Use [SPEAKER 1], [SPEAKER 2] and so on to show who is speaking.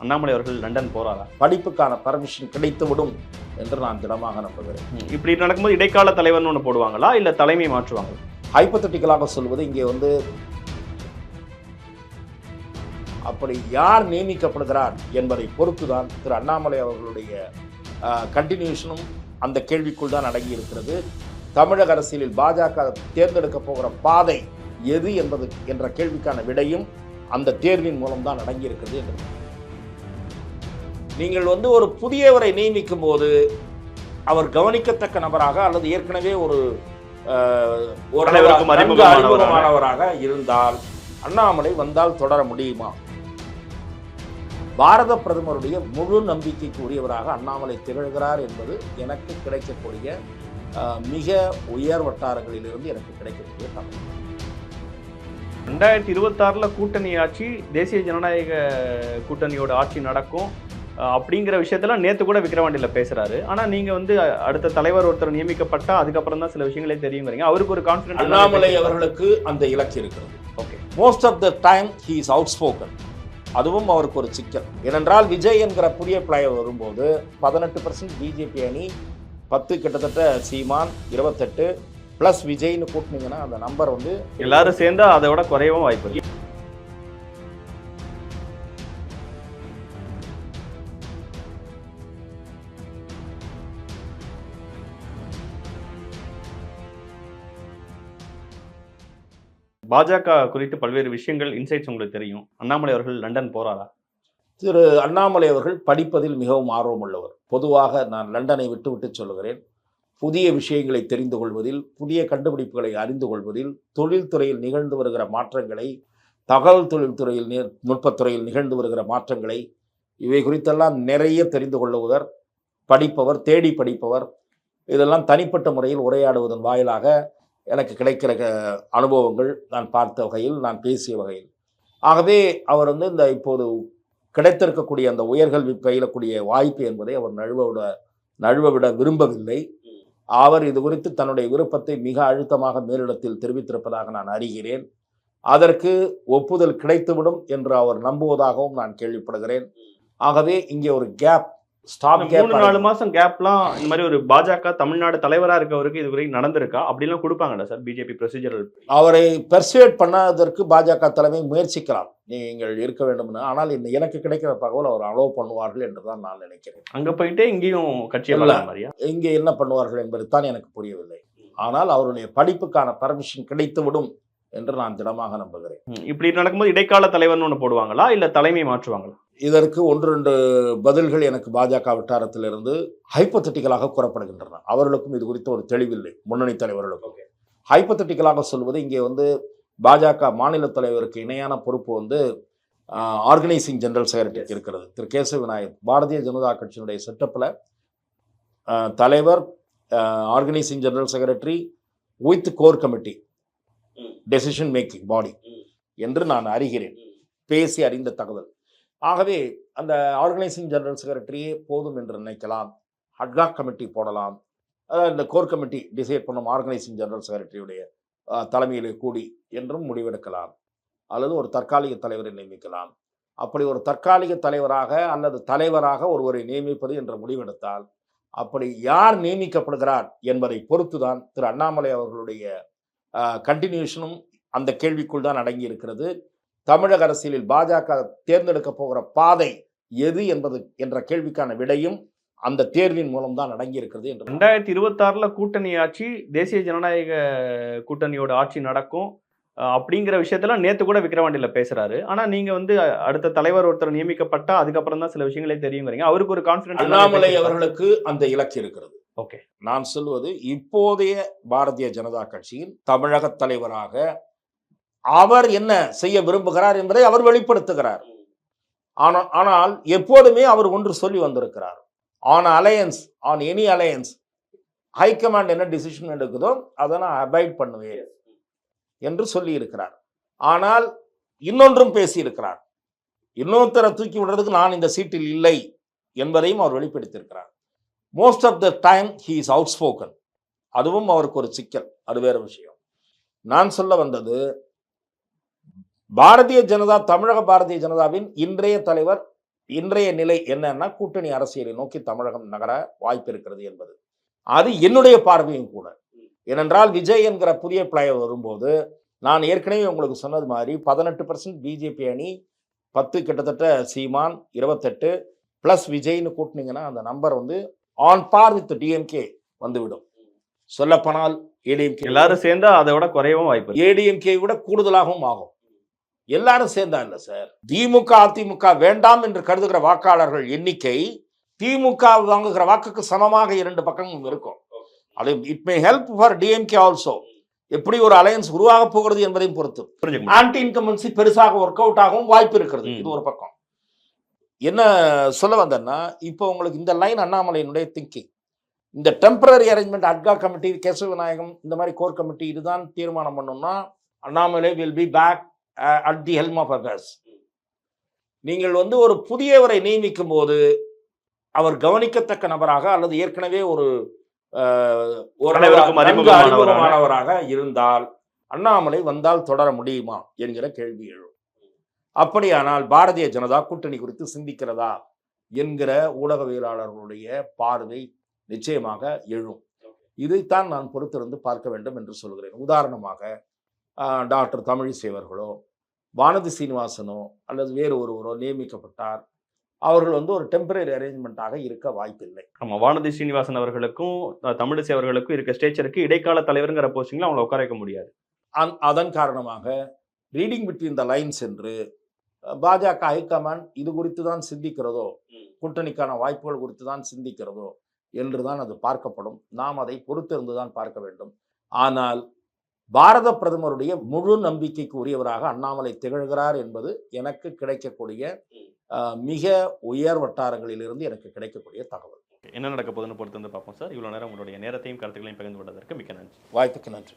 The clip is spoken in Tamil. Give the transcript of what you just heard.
[SPEAKER 1] அண்ணாமலை அவர்கள் லண்டன் போறாரா?
[SPEAKER 2] படிப்புக்கான பர்மிஷன் கிடைத்துவிடும் என்று நான் திடமாக நம்புகிறேன்.
[SPEAKER 1] இப்படி நடக்கும்போது இடைக்கால தலைவர்னு ஒன்று போடுவாங்களா இல்ல தலைமை மாற்றுவாங்க?
[SPEAKER 2] ஹைப்போதட்டிக்கலாக சொல்வது இங்கே அப்படி யார் நியமிக்கப்படுகிறார் என்பதை பொறுத்துதான் திரு அண்ணாமலை அவர்களுடைய கண்டினியூஷனும் அந்த கேள்விக்குள் தான் அடங்கி இருக்கிறது. தமிழக அரசியலில் பாஜக தேர்ந்தெடுக்க போகிற பாதை எது என்பது என்ற கேள்விக்கான விடையும் அந்த தேர்வின் மூலம் தான் அடங்கி இருக்கிறது என்று நீங்கள் ஒரு புதியவரை நியமிக்கும் போது அவர் கவனிக்கத்தக்க நபராக அல்லது ஏற்கனவே ஒரு அறிமுகமானவராக இருந்தால் அண்ணாமலை வந்தால் தொடர முடியுமா? பாரத பிரதமருடைய முழு நம்பிக்கைக்கு உரியவராக அண்ணாமலை திகழ்கிறார் என்பது எனக்கு கிடைக்கக்கூடிய மிக உயர் வட்டாரங்களிலிருந்து எனக்கு கிடைக்கக்கூடிய தகவல்.
[SPEAKER 1] 2026 கூட்டணி ஆட்சி, தேசிய ஜனநாயக கூட்டணியோட ஆட்சி நடக்கும் அப்படிங்கிற விஷயத்துல நேத்து கூட விக்கிரவாண்டியில பேசுறாரு. ஆனா நீங்க அடுத்த தலைவர் ஒருத்தர் நியமிக்கப்பட்டா அதுக்கப்புறம் தான் சில விஷயங்களே தெரியுங்கிறீங்க. அவருக்கு ஒரு கான்ஃபிடன்ஸ்.
[SPEAKER 2] அண்ணாமலை அவர்களுக்கு அந்த இலக்கு இருக்கிறது. Okay, most of the time he is outspoken. அதுவும் அவருக்கு ஒரு சிக்கல். ஏனென்றால் விஜய் என்கிற புதிய பிளேயர் வரும்போது 18% பிஜேபி அணி, 10 கிட்டத்தட்ட சீமான், 28 பிளஸ் விஜய்னு கூட்டினீங்கன்னா அந்த நம்பர்
[SPEAKER 1] எல்லாரும் சேர்ந்தா அதை விட குறையவும் வாய்ப்பு இருக்கு. பாஜக குறித்து பல்வேறு விஷயங்கள், இன்சைட்ஸ் உங்களுக்கு தெரியும். அண்ணாமலை அவர்கள் லண்டன் போறாரா?
[SPEAKER 2] திரு அண்ணாமலை அவர்கள் படிப்பதில் மிகவும் ஆர்வம் உள்ளவர். பொதுவாக நான் லண்டனை விட்டு சொல்லுகிறேன். புதிய விஷயங்களை தெரிந்து கொள்வதில், புதிய கண்டுபிடிப்புகளை அறிந்து கொள்வதில், தொழில்துறையில் நிகழ்ந்து வருகிற மாற்றங்களை, தகவல் தொழில்துறையில் நுட்பத்துறையில் நிகழ்ந்து வருகிற மாற்றங்களை, இவை குறித்தெல்லாம் நிறைய தெரிந்து கொள்ளுவதர், படிப்பவர், தேடி படிப்பவர். இதெல்லாம் தனிப்பட்ட முறையில் உரையாடுவதன் வாயிலாக எனக்கு கிடைக்கிற அனுபவங்கள், நான் பார்த்த வகையில், நான் பேசிய வகையில். ஆகவே அவர் இந்த இப்போது கிடைத்திருக்கக்கூடிய அந்த உயர்கல்வி பயிலக்கூடிய வாய்ப்பு என்பதை அவர் நழுவவிட விரும்பவில்லை. அவர் இது குறித்து தன்னுடைய விருப்பத்தை மிக அழுத்தமாக மேலிடத்தில் தெரிவித்திருப்பதாக நான் அறிகிறேன். அதற்கு ஒப்புதல் கிடைத்துவிடும் என்று அவர் நம்புவதாகவும் நான் கேள்விப்படுகிறேன். ஆகவே இங்கே ஒரு கேப், ஸ்டாப் கேப்,
[SPEAKER 1] 3-4 மாசம் கேப்லாம் இந்த மாதிரி ஒரு பாஜக தமிழ்நாடு தலைவரா இருக்கவருக்கு இது வரைக்கும் நடந்திருக்கா? அப்படிலாம் கொடுப்பாங்கல்ல சார் பிஜேபி ப்ரொசீஜரல்?
[SPEAKER 2] அவரை பெர்சுவேட் பண்ணதற்கு பாஜக தலைமை முயற்சிக்கலாம், நீங்கள் இருக்க வேண்டும்னு. ஆனால் எனக்கு கிடைக்கிற தகவல் அவர் அலோவ் பண்ணுவார்கள் என்றுதான் நான் நினைக்கிறேன்.
[SPEAKER 1] அங்க போயிட்டே இங்கேயும் கட்சியை
[SPEAKER 2] இங்கே என்ன பண்ணுவார்கள் என்பது தான் எனக்கு புரியவில்லை. ஆனால் அவருடைய படிப்புக்கான பர்மிஷன் கிடைத்துவிடும் என்று நான் திடமாக நம்புகிறேன்.
[SPEAKER 1] இப்படி நடக்கும்போது இடைக்கால தலைவர்னு ஒன்று போடுவாங்களா இல்ல தலைமை மாற்றுவாங்களா?
[SPEAKER 2] இதற்கு 1-2 பதில்கள் எனக்கு பாஜக வட்டாரத்திலிருந்து ஹைப்போதட்டிக்கலாக கூறப்படுகின்றன. அவர்களுக்கும் இது குறித்து ஒரு தெளிவில்லை, முன்னணி தலைவர்களுக்கும். ஹைப்போதட்டிக்கலாக சொல்வது இங்கே பாஜக மாநில தலைவருக்கு இணையான பொறுப்பு ஆர்கனைசிங் ஜெனரல் செக்ரட்டரி இருக்கிறது. திரு கேசவ விநாயக் பாரதிய ஜனதா கட்சியினுடைய செட்டப்பில் தலைவர், organising general secretary with core committee, decision making பாடி என்று நான் அறிகிறேன், பேசி அறிந்த தகவல். ஆகவே அந்த ஆர்கனைசிங் ஜெனரல் செக்ரட்டரியே போதும் என்று நினைக்கலாம். அட்காக் கமிட்டி போடலாம். அதாவது இந்த கோர் கமிட்டி டிசைட் பண்ணும் ஆர்கனைசிங் ஜெனரல் செக்ரட்டரியுடைய தலைமையிலே கூடி என்றும் முடிவெடுக்கலாம். அல்லது ஒரு தற்காலிக தலைவரை நியமிக்கலாம். அப்படி ஒரு தற்காலிக தலைவராக அல்லது தலைவராக ஒருவரை நியமிப்பது என்ற முடிவெடுத்தால், அப்படி யார் நியமிக்கப்படுகிறார் என்பதை பொறுத்துதான் திரு அண்ணாமலை அவர்களுடைய கண்டினியூஷனும் அந்த கேள்விக்குள் தான் அடங்கி இருக்கிறது. தமிழக அரசியலில் பாஜக தேர்ந்தெடுக்க போகிற பாதை எது என்பது என்ற கேள்விக்கான விடையும் அந்த தேர்வின் மூலம் தான் அடங்கி இருக்கிறது என்று.
[SPEAKER 1] 2026 கூட்டணி ஆட்சி, தேசிய ஜனநாயக கூட்டணியோட ஆட்சி நடக்கும் அப்படிங்கிற விஷயத்துல நேத்து கூட விக்கிரவாண்டியில பேசுறாரு. ஆனா நீங்க அடுத்த தலைவர் ஒருத்தர் நியமிக்கப்பட்டா அதுக்கப்புறம் தான் சில விஷயங்களே தெரியுங்கிறீங்க. அவருக்கு ஒரு கான்ஃபிடன்ஸ்.
[SPEAKER 2] அண்ணாமலை அவர்களுக்கு அந்த இலக்கு இருக்கிறது.
[SPEAKER 1] ஓகே,
[SPEAKER 2] நான் சொல்வது இப்போதைய பாரதிய ஜனதா கட்சியின் தமிழக தலைவராக அவர் என்ன செய்ய விரும்புகிறார் என்பதை அவர் வெளிப்படுத்துகிறார். ஆனால் எப்போதுமே அவர் ஒன்று சொல்லி வந்திருக்கிறார், on alliance, on any alliance, high command என்ன டிசிஷன் எடுக்குதோ அதை நான் அபாய்ட் பண்ணுவேன் என்று சொல்லி இருக்கிறார். ஆனால் இன்னொன்றும் பேசியிருக்கிறார், இன்னொருத்தரை தூக்கி விடுறதுக்கு நான் இந்த சீட்டில் இல்லை என்பதையும் அவர் வெளிப்படுத்தியிருக்கிறார். Most of the time he is outspoken. அதுவும் அவருக்கு ஒரு சிக்கல், அது வேற விஷயம். நான் சொல்ல வந்தது, தமிழக பாரதிய ஜனதாவின் இன்றைய தலைவர் இன்றைய நிலை என்னன்னா கூட்டணி அரசியலை நோக்கி தமிழகம் நகர வாய்ப்பு இருக்கிறது என்பது அது என்னுடைய பார்வையும் கூட. ஏனென்றால் விஜய் என்கிற புதிய பிளேயர் வரும்போது நான் ஏற்கனவே உங்களுக்கு சொன்னது மாதிரி 18% பிஜேபி அணி, 10 கிட்டத்தட்ட சீமான், 28 பிளஸ் விஜய்னு கூட்டினீங்கன்னா அந்த நம்பர் வந்து ஆன் பார் வித் டிஎம்கே வந்துவிடும். சொல்லப்போனால் ஏடிஎம்கே
[SPEAKER 1] எல்லாரும் சேர்ந்தா அதை விட குறையவும் வாய்ப்பு இருக்கு.
[SPEAKER 2] ஏடிஎம்கே விட கூடுதலாகவும் ஆகும். எல்லாரும் சேர்ந்தா இல்ல சார். திமுக அதிமுக வேண்டாம் என்று கருதுகிற வாக்காளர்கள் எண்ணிக்கை திமுக வாங்குகிற வாக்குக்கு சமமாக 2 பக்கமும் இருக்கும். அது it may help for DMK also. எப்படி ஒரு அலையன்ஸ் உருவாக போகிறது என்பதையும் பொறுத்து
[SPEAKER 1] புரிஞ்சுக்க முடியும்.
[SPEAKER 2] ஆன்டி இன்கம்பன்சி பெருசாக ஒர்க் அவுட் ஆகவும் வாய்ப்பு இருக்கிறது. இது ஒரு பக்கம். என்ன சொல்ல வந்தேன்னா, இப்போ உங்களுக்கு இந்த லைன் அண்ணாமலையினுடைய திங்கிங், இந்த temporary arrangement ad hoc committee, Kesava Vinayagam இந்த மாதிரி கோர் கமிட்டி இதுதான் தீர்மானம் பண்ணோம்னா Annamalai will be back at the helm of affairs. நீங்கள் வந்து ஒரு புதியவரை நியமிக்கும் போது அவர் கவனிக்கத்தக்க நபராக அல்லது ஏற்கனவே ஒரு
[SPEAKER 1] அனைவருக்கும்
[SPEAKER 2] அறிமுகமானவராக இருந்தால் அண்ணாமலை வந்தால் தொடர முடியுமா என்கிற கேள்வி எழும். அப்படியானால் பாரதிய ஜனதா கூட்டணி குறித்து சிந்திக்கிறதா என்கிற ஊடகவியலாளர்களுடைய பார்வை நிச்சயமாக எழும். இதைத்தான் நான் பொறுத்திருந்து பார்க்க வேண்டும் என்று சொல்கிறேன். உதாரணமாக டாக்டர் தமிழிசை அவர்களோ வானதி சீனிவாசனோ அல்லது வேறு ஒருவரோ நியமிக்கப்பட்டார், அவர்கள் வந்து ஒரு டெம்பரரி அரேஞ்ச்மெண்ட்டாக இருக்க வாய்ப்பில்லை.
[SPEAKER 1] ஆமா, வானதி சீனிவாசன் அவர்களுக்கும் தமிழிசை அவர்களுக்கும் இருக்க ஸ்டேச்சருக்கு இடைக்கால தலைவருங்கிற போஸ்டிங்ல அவங்களை உட்கார வைக்க முடியாது.
[SPEAKER 2] அதன் காரணமாக ரீடிங் பிட்வீன் த லைன்ஸ் என்று பாஜக ஹைகமாண்ட் இது குறித்து தான் சிந்திக்கிறதோ, கூட்டணிக்கான வாய்ப்புகள் குறித்து தான் சிந்திக்கிறதோ என்றுதான் அது பார்க்கப்படும். நாம் அதை பொறுத்திருந்து தான் பார்க்க வேண்டும். ஆனால் பாரத பிரதமருடைய முழு நம்பிக்கைக்கு உரியவராக அண்ணாமலை திகழ்கிறார் என்பது எனக்கு கிடைக்கக்கூடிய மிக உயர் வட்டாரங்களிலிருந்து எனக்கு கிடைக்கக்கூடிய தகவல்.
[SPEAKER 1] என்ன நடக்க போகுதுன்னு பொறுத்து வந்து பார்ப்போம் சார். இவ்வளவு நேரம் உங்களுடைய நேரத்தையும் கருத்துக்களையும் பகிர்ந்து கொண்டதற்கு மிக்க நன்றி.
[SPEAKER 2] வாய்ப்புக்கு நன்றி.